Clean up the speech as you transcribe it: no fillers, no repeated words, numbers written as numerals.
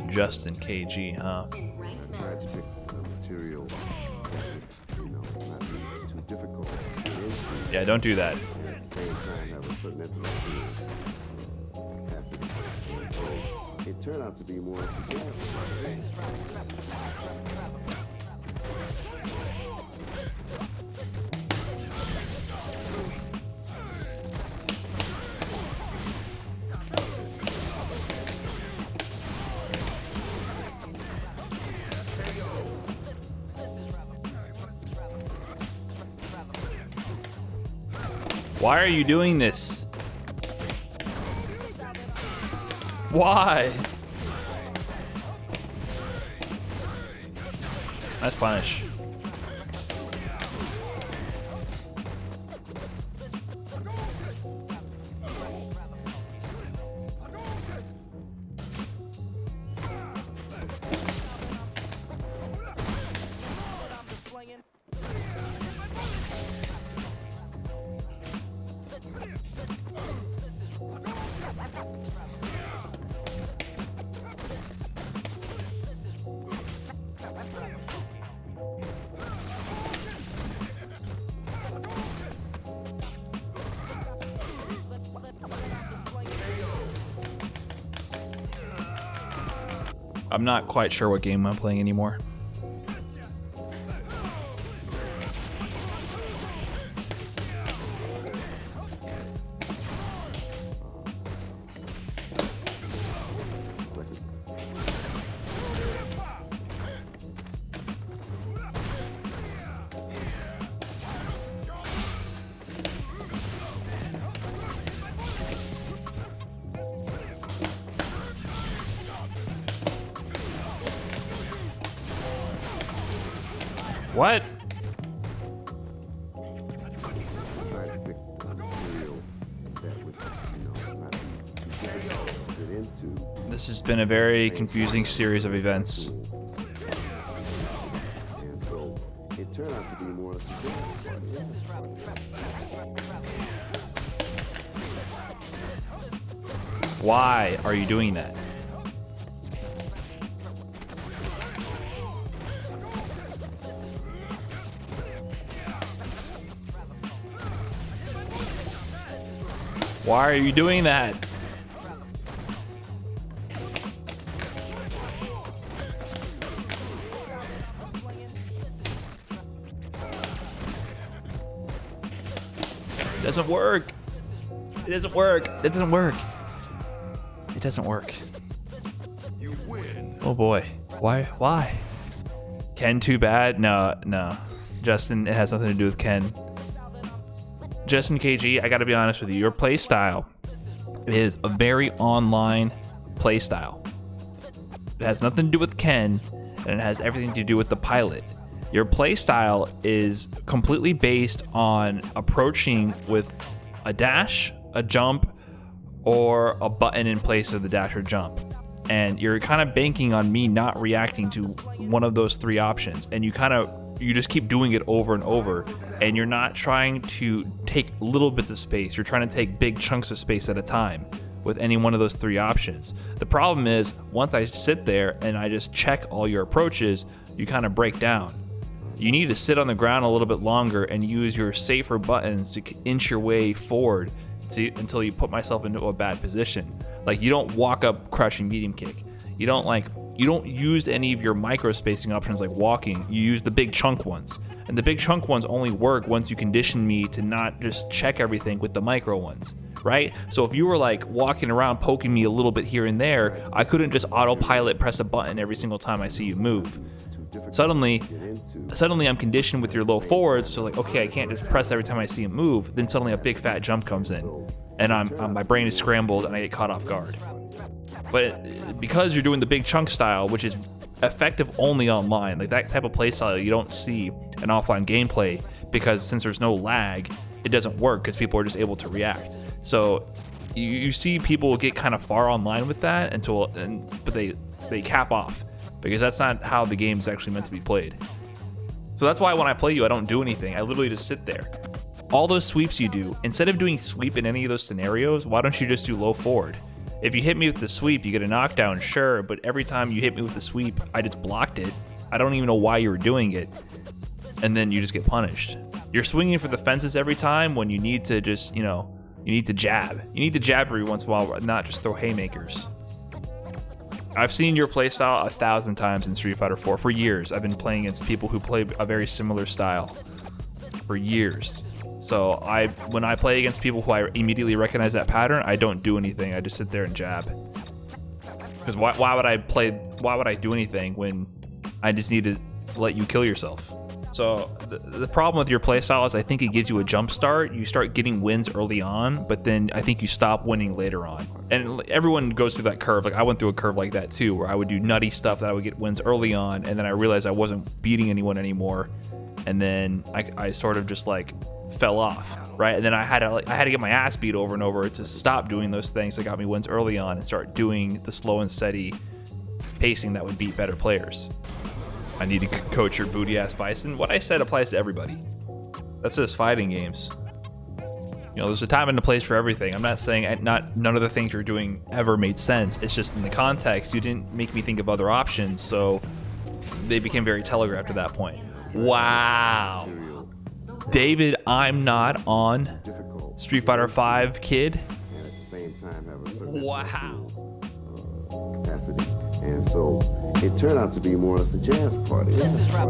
Justin KG, huh? Try to pick the material, not too difficult. Yeah, don't do that. At the same time, have a certain intellectual capacity. So it turned out to be more successful. Why are you doing this? Why? Nice punish. I'm not quite sure what game I'm playing anymore. What? Try to pick the material that would, not be too difficult to get into. This has been a very confusing series of events. And so it turned out to be more successful. Why are you doing that? Why are you doing that? It doesn't work. It doesn't work. It doesn't work. It doesn't work. Oh boy. Why? Why? Ken too bad? No. Justin, it has nothing to do with Ken. Justin KG, I gotta be honest with you, your play style is a very online play style. It has nothing to do with Ken, and it has everything to do with the pilot. Your play style is completely based on approaching with a dash, a jump, or a button in place of the dash or jump. And you're kind of banking on me not reacting to one of those three options, and you just keep doing it over and over, and you're not trying to take little bits of space. You're trying to take big chunks of space at a time with any one of those three options. The problem is, once I sit there and I just check all your approaches, you kind of break down. You need to sit on the ground a little bit longer and use your safer buttons to inch your way forward until you put myself into a bad position. Like, you don't walk up crushing medium kick. You don't use any of your micro spacing options like walking. You use the big chunk ones. And the big chunk ones only work once you condition me to not just check everything with the micro ones, right? So if you were like walking around poking me a little bit here and there, I couldn't just autopilot press a button every single time I see you move. Suddenly I'm conditioned with your low forwards, so like, okay, I can't just press every time I see him move. Then suddenly a big fat jump comes in, and my brain is scrambled and I get caught off guard. But because you're doing the big chunk style, which is effective only online, like that type of play style you don't see in offline gameplay, because since there's no lag, it doesn't work because people are just able to react. So you see people get kind of far online with that but they cap off, because that's not how the game's actually meant to be played. So that's why when I play you, I don't do anything. I literally just sit there. All those sweeps you do, instead of doing sweep in any of those scenarios, why don't you just do low forward? If you hit me with the sweep, you get a knockdown, sure, but every time you hit me with the sweep, I just blocked it. I don't even know why you were doing it. And then you just get punished. You're swinging for the fences every time when you need to just, you know, you need to jab. You need to jab every once in a while, not just throw haymakers. I've seen your playstyle 1,000 times in Street Fighter 4 for years. I've been playing against people who play a very similar style for years. So when I play against people who I immediately recognize that pattern, I don't do anything. I just sit there and jab. Because why would I do anything when I just need to let you kill yourself? So the problem with your playstyle is I think it gives you a jump start. You start getting wins early on, but then I think you stop winning later on. And everyone goes through that curve. Like I went through a curve like that too, where I would do nutty stuff that I would get wins early on, and then I realized I wasn't beating anyone anymore, and then I sort of just like fell off, right? And then I had to get my ass beat over and over to stop doing those things that got me wins early on and start doing the slow and steady pacing that would beat better players. I need to coach your booty ass bison. What I said applies to everybody. That's just fighting games. You know, there's a time and a place for everything. I'm not saying none of the things you're doing ever made sense. It's just in the context, you didn't make me think of other options, so they became very telegraphed at that point. Wow. David, I'm not on Street Fighter 5, kid. And at the same time have a certain Wow. capacity. And so it turned out to be more or less a jazz party. This is rap,